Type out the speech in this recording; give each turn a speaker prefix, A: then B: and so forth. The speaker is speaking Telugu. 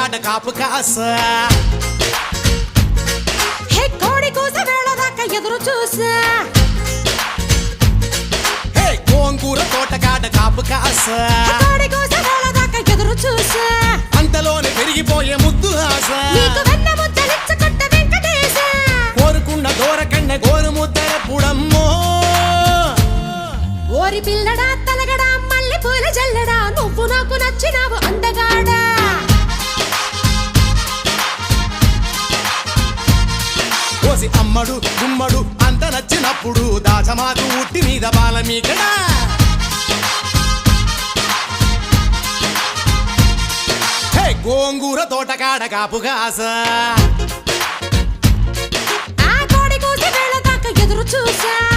A: తోటకాడ కాపు కాసా
B: హే కోడి కూస వేళ దాకా ఎదురు చూసా
A: హే గోంగూర తోటకాడ కాపు కాసా
B: కోడి కూస వేళ దాకా ఎదురు చూసా
A: అంతలోనే పెరిగిపోయే ముద్దు ఆశ
B: నీకు వెన్న ముద్దలిచ్చుకుంట వెంకటేశ
A: కోరుకున్న దూరకన్న గోరు ముద్దర పుడమ్మో
B: ఓరి పిల్లడా తలగడా మల్లె పూల జల్లడా నువ్వు నాకు నచ్చినావు అందగాడా
A: కోసి అమ్మడు గుమ్మడు అంత నచ్చినప్పుడు దాచమాకు ఉట్టి మీద బాలమీకడా హే గోంగూర తోటకాడ కాపు కాసా
B: ఆ కోడి కూసి వేళ దాకా ఎదురు చూసా